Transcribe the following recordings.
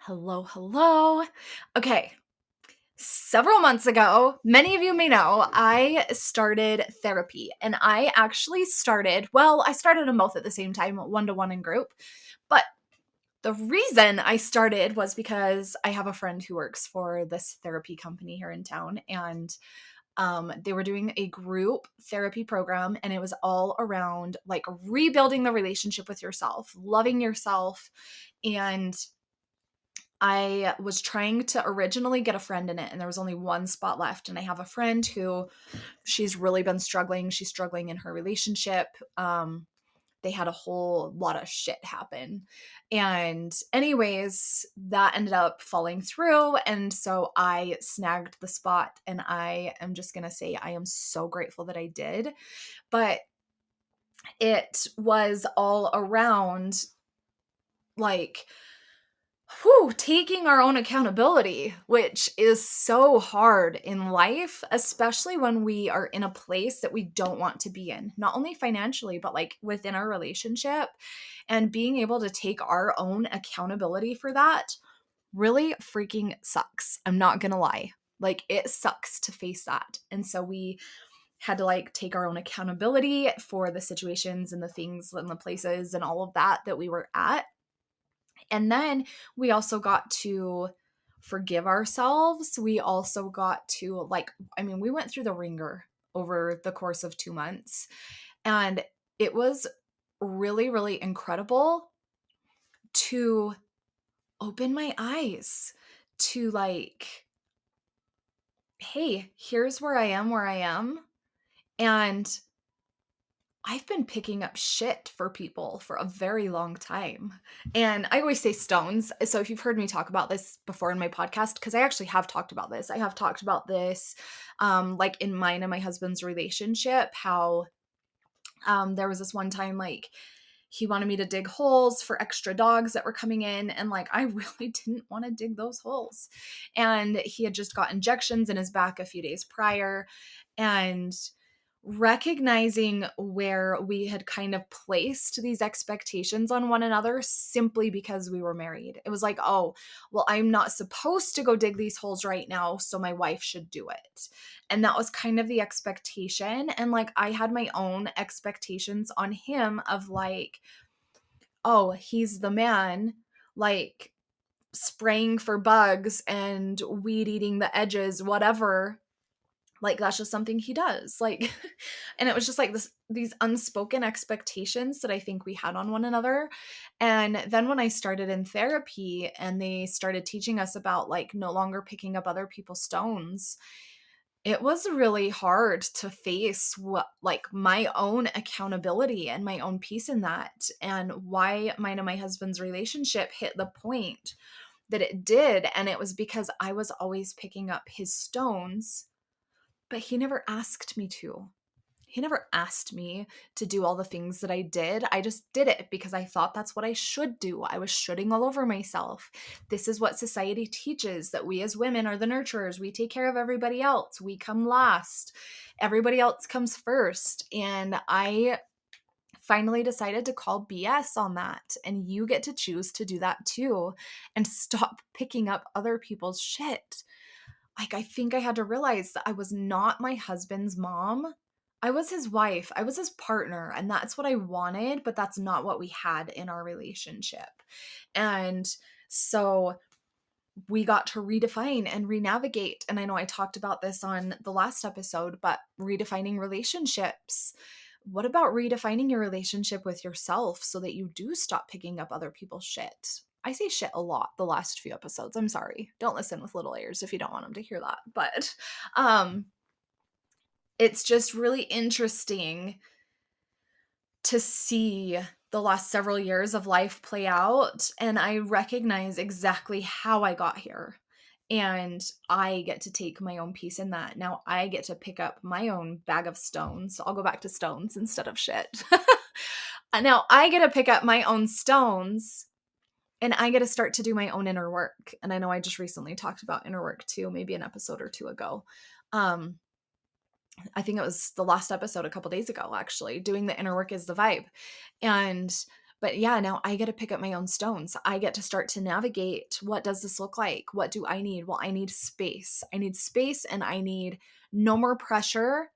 Hello, hello. Okay, several months ago, many of you may know, I started therapy and I actually I started them both at the same time, one to one in group. But the reason I started was because I have a friend who works for this therapy company here in town, and they were doing a group therapy program, and it was all around like rebuilding the relationship with yourself, loving yourself, and I was trying to originally get a friend in it, and there was only one spot left. And I have a friend who she's really been struggling. She's struggling in her relationship. They had a whole lot of shit happen. And, anyways, that ended up falling through. And so I snagged the spot. And I am just going to say I am so grateful that I did. But it was all around like, taking our own accountability, which is so hard in life, especially when we are in a place that we don't want to be in, not only financially, but like within our relationship. And being able to take our own accountability for that really freaking sucks. I'm not gonna lie. Like, it sucks to face that. And so we had to like take our own accountability for the situations and the things and the places and all of that we were at. And then we also got to forgive ourselves. We also got to, we went through the ringer over the course of 2 months. And it was really, really incredible to open my eyes to like, hey, here's where I am. And I've been picking up shit for people for a very long time. And I always say stones. So if you've heard me talk about this before in my podcast, because I actually have talked about this, I have talked about this like in mine and my husband's relationship, how there was this one time like he wanted me to dig holes for extra dogs that were coming in. And like, I really didn't want to dig those holes. And he had just got injections in his back a few days prior. And recognizing where we had kind of placed these expectations on one another simply because we were married. It was like, oh, well, I'm not supposed to go dig these holes right now, so my wife should do it. And that was kind of the expectation. And like, I had my own expectations on him of like, oh, he's the man, like spraying for bugs and weed eating the edges, whatever. Like, that's just something he does. Like, and it was just like these unspoken expectations that I think we had on one another. And then when I started in therapy and they started teaching us about like no longer picking up other people's stones, it was really hard to face what like my own accountability and my own peace in that, and why mine and my husband's relationship hit the point that it did. And it was because I was always picking up his stones, but he never asked me to. He never asked me to do all the things that I did. I just did it because I thought that's what I should do. I was shooting all over myself. This is what society teaches, that we as women are the nurturers. We take care of everybody else. We come last. Everybody else comes first. And I finally decided to call BS on that. And you get to choose to do that too, and stop picking up other people's shit. Like, I think I had to realize that I was not my husband's mom. I was his wife. I was his partner. And that's what I wanted, but that's not what we had in our relationship. And so we got to redefine and renavigate. And I know I talked about this on the last episode, but redefining relationships. What about redefining your relationship with yourself so that you do stop picking up other people's shit? I say shit a lot the last few episodes. I'm sorry. Don't listen with little ears if you don't want them to hear that. But it's just really interesting to see the last several years of life play out. And I recognize exactly how I got here. And I get to take my own piece in that. Now I get to pick up my own bag of stones. I'll go back to stones instead of shit. Now I get to pick up my own stones, and I get to start to do my own inner work. And I know I just recently talked about inner work too, maybe an episode or two ago. I think it was the last episode a couple days ago, actually. Doing the inner work is the vibe. And But yeah, now I get to pick up my own stones. I get to start to navigate, what does this look like? What do I need? Well, I need space. I need space, and I need no more pressure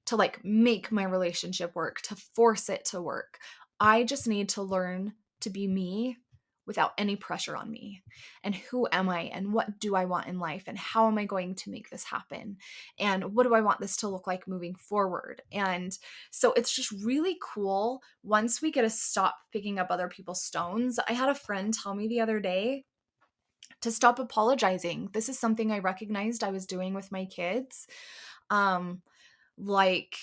to like make my relationship work, to force it to work. I just need to learn to be me without any pressure on me. And who am I? And what do I want in life? And how am I going to make this happen? And what do I want this to look like moving forward? And so it's just really cool once we get to stop picking up other people's stones. I had a friend tell me the other day to stop apologizing. This is something I recognized I was doing with my kids. Um, like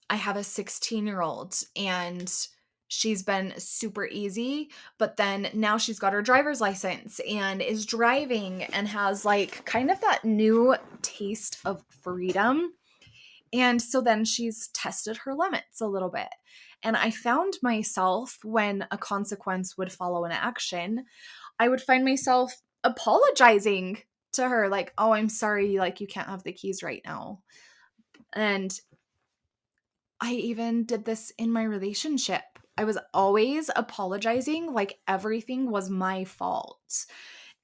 I have a 16-year-old and she's been super easy, but then now she's got her driver's license and is driving and has like kind of that new taste of freedom. And so then she's tested her limits a little bit. And I found myself, when a consequence would follow an action, I would find myself apologizing to her, like, oh, I'm sorry, like, you can't have the keys right now. And I even did this in my relationship. I was always apologizing like everything was my fault.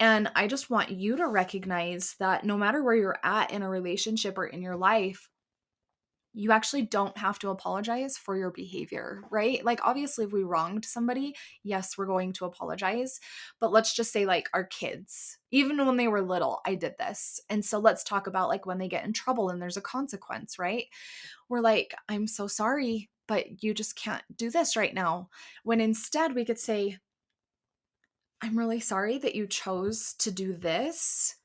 And I just want you to recognize that no matter where you're at in a relationship or in your life, you actually don't have to apologize for your behavior, right? Like, obviously, if we wronged somebody, yes, we're going to apologize. But let's just say, like, our kids, even when they were little, I did this. And so let's talk about like when they get in trouble and there's a consequence, right? We're like, I'm so sorry, but you just can't do this right now. When instead we could say, I'm really sorry that you chose to do this.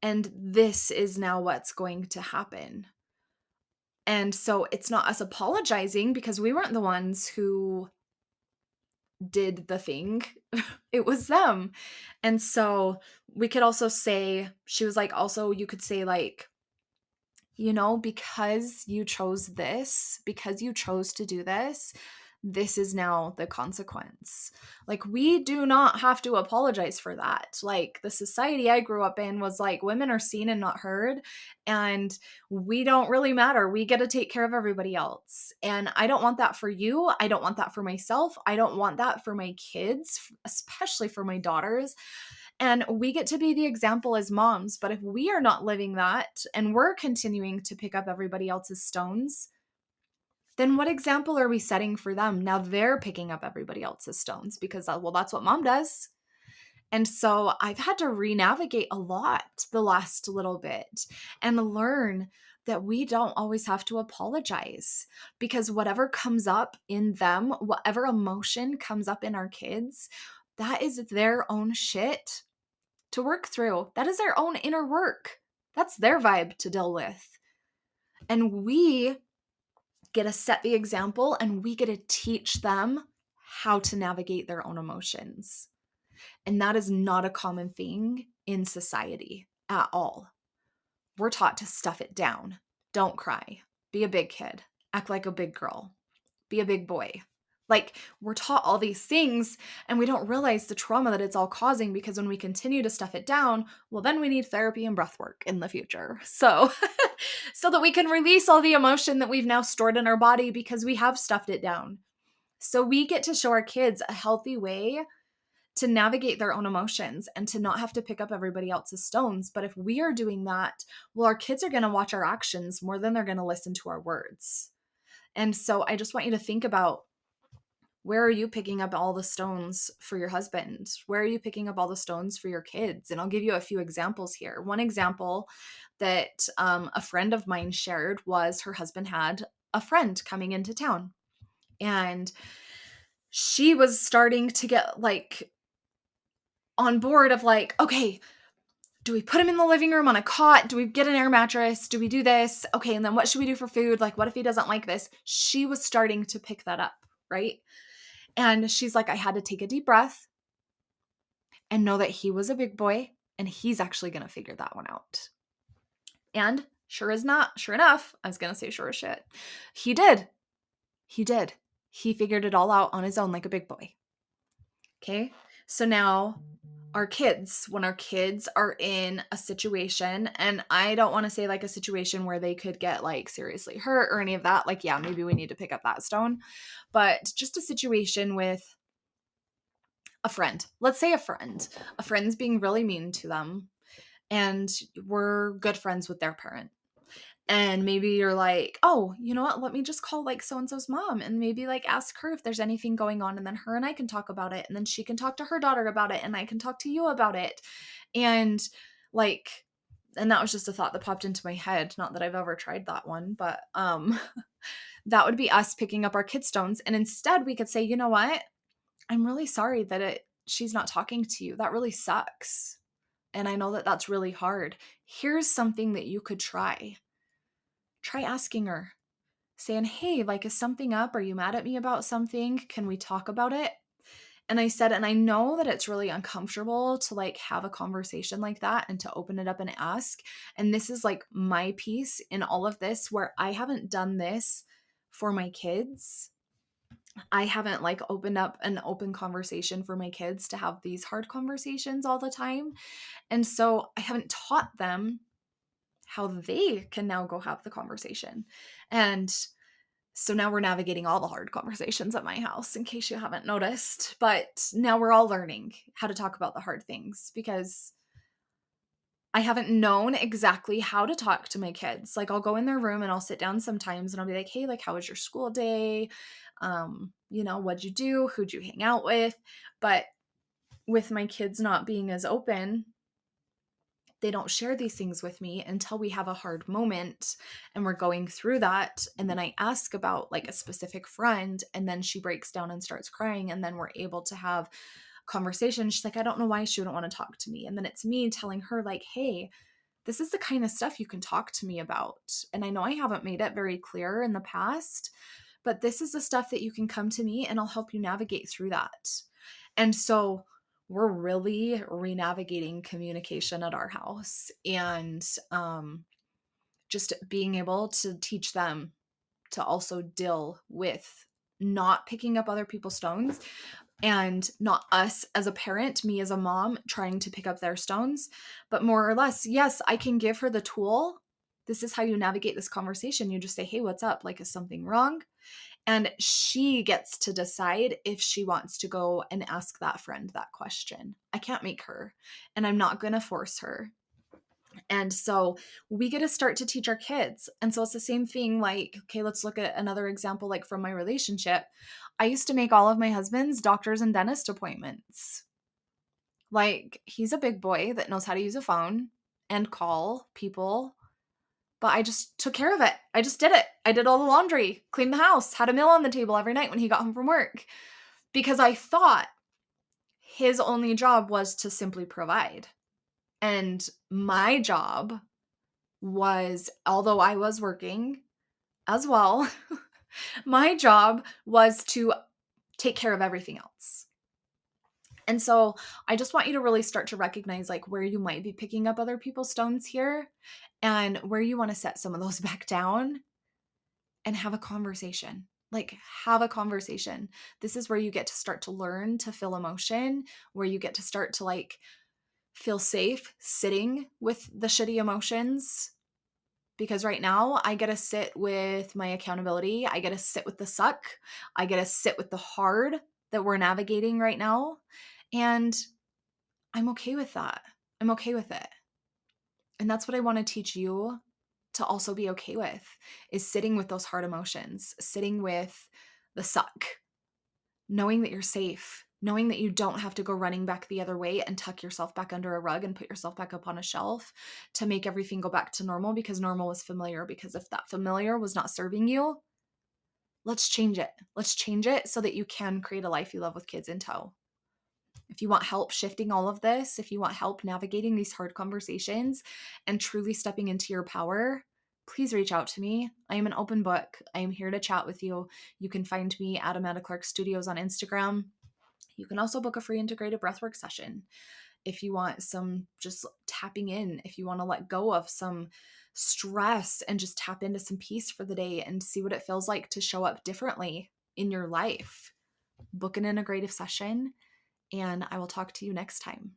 And this is now what's going to happen. And so it's not us apologizing because we weren't the ones who did the thing. It was them. And so we could also say, she was like, also, you could say, like, you know, because you chose this, because you chose to do this, this is now the consequence. Like, we do not have to apologize for that. Like, the society I grew up in was like, women are seen and not heard, and we don't really matter. We get to take care of everybody else. And I don't want that for you. I don't want that for myself. I don't want that for my kids, especially for my daughters. And we get to be the example as moms. But if we are not living that and we're continuing to pick up everybody else's stones, then what example are we setting for them? Now they're picking up everybody else's stones because, well, that's what mom does. And so I've had to re-navigate a lot the last little bit and learn that we don't always have to apologize, because whatever comes up in them, whatever emotion comes up in our kids, that is their own shit to work through. That is their own inner work. That's their vibe to deal with. And we get to set the example and we get to teach them how to navigate their own emotions. And that is not a common thing in society at all. We're taught to stuff it down. Don't cry. Be a big kid. Act like a big girl. Be a big boy. Like, we're taught all these things and we don't realize the trauma that it's all causing, because when we continue to stuff it down, well, then we need therapy and breath work in the future. So, so that we can release all the emotion that we've now stored in our body because we have stuffed it down. So we get to show our kids a healthy way to navigate their own emotions and to not have to pick up everybody else's stones. But if we are doing that, well, our kids are going to watch our actions more than they're going to listen to our words. And so I just want you to think about, where are you picking up all the stones for your husband? Where are you picking up all the stones for your kids? And I'll give you a few examples here. One example that a friend of mine shared was her husband had a friend coming into town. And she was starting to get like on board of like, okay, do we put him in the living room on a cot? Do we get an air mattress? Do we do this? Okay, and then what should we do for food? Like, what if he doesn't like this? She was starting to pick that up, right? And she's like, I had to take a deep breath and know that he was a big boy and he's actually going to figure that one out. And sure enough, I was going to say sure as shit. He did. He figured it all out on his own like a big boy. Okay. So now our kids, when our kids are in a situation, and I don't want to say like a situation where they could get like seriously hurt or any of that, like, yeah, maybe we need to pick up that stone, but just a situation with a friend. Let's say a friend's being really mean to them, and we're good friends with their parent. And maybe you're like, oh, you know what? Let me just call like so and so's mom and maybe like ask her if there's anything going on. And then her and I can talk about it. And then she can talk to her daughter about it. And I can talk to you about it. And like, and that was just a thought that popped into my head. Not that I've ever tried that one, but that would be us picking up our kid stones. And instead we could say, you know what? I'm really sorry that she's not talking to you. That really sucks. And I know that that's really hard. Here's something that you could try. Try asking her, saying, hey, like, is something up? Are you mad at me about something? Can we talk about it? And I said, and I know that it's really uncomfortable to like have a conversation like that and to open it up and ask. And this is like my piece in all of this where I haven't done this for my kids. I haven't like opened up an open conversation for my kids to have these hard conversations all the time. And so I haven't taught them how they can now go have the conversation. And so now we're navigating all the hard conversations at my house, in case you haven't noticed. But now we're all learning how to talk about the hard things because I haven't known exactly how to talk to my kids. Like I'll go in their room and I'll sit down sometimes and I'll be like, hey, like, how was your school day? What'd you do? Who'd you hang out with? But with my kids not being as open, they don't share these things with me until we have a hard moment and we're going through that. And then I ask about like a specific friend and then she breaks down and starts crying. And then we're able to have conversation. She's like, I don't know why she wouldn't want to talk to me. And then it's me telling her like, hey, this is the kind of stuff you can talk to me about. And I know I haven't made it very clear in the past, but this is the stuff that you can come to me and I'll help you navigate through that. And so we're really re-navigating communication at our house and just being able to teach them to also deal with not picking up other people's stones and not us as a parent, me as a mom trying to pick up their stones, but more or less, yes, I can give her the tool. This is how you navigate this conversation. You just say, hey, what's up? Like, is something wrong? And she gets to decide if she wants to go and ask that friend that question. I can't make her, and I'm not going to force her. And so we get to start to teach our kids. And so it's the same thing like, okay, let's look at another example like from my relationship. I used to make all of my husband's doctors and dentist appointments. Like, he's a big boy that knows how to use a phone and call people, but I just took care of it. I just did it. I did all the laundry, cleaned the house, had a meal on the table every night when he got home from work because I thought his only job was to simply provide. And my job was, although I was working as well, my job was to take care of everything else. And so I just want you to really start to recognize like where you might be picking up other people's stones here and where you want to set some of those back down and have a conversation. Like, have a conversation. This is where you get to start to learn to feel emotion, where you get to start to like feel safe sitting with the shitty emotions. Because right now I get to sit with my accountability. I get to sit with the suck. I get to sit with the hard that we're navigating right now. And I'm okay with that. I'm okay with it. And that's what I want to teach you to also be okay with, is sitting with those hard emotions, sitting with the suck, knowing that you're safe, knowing that you don't have to go running back the other way and tuck yourself back under a rug and put yourself back up on a shelf to make everything go back to normal because normal was familiar. Because if that familiar was not serving you, let's change it. Let's change it so that you can create a life you love with kids in tow. If you want help shifting all of this, if you want help navigating these hard conversations and truly stepping into your power, please reach out to me. I am an open book. I am here to chat with you. You can find me at Amanda Clark Studios on Instagram. You can also book a free integrated breathwork session if you want some just tapping in, if you want to let go of some stress and just tap into some peace for the day and see what it feels like to show up differently in your life. Book an integrative session, and I will talk to you next time.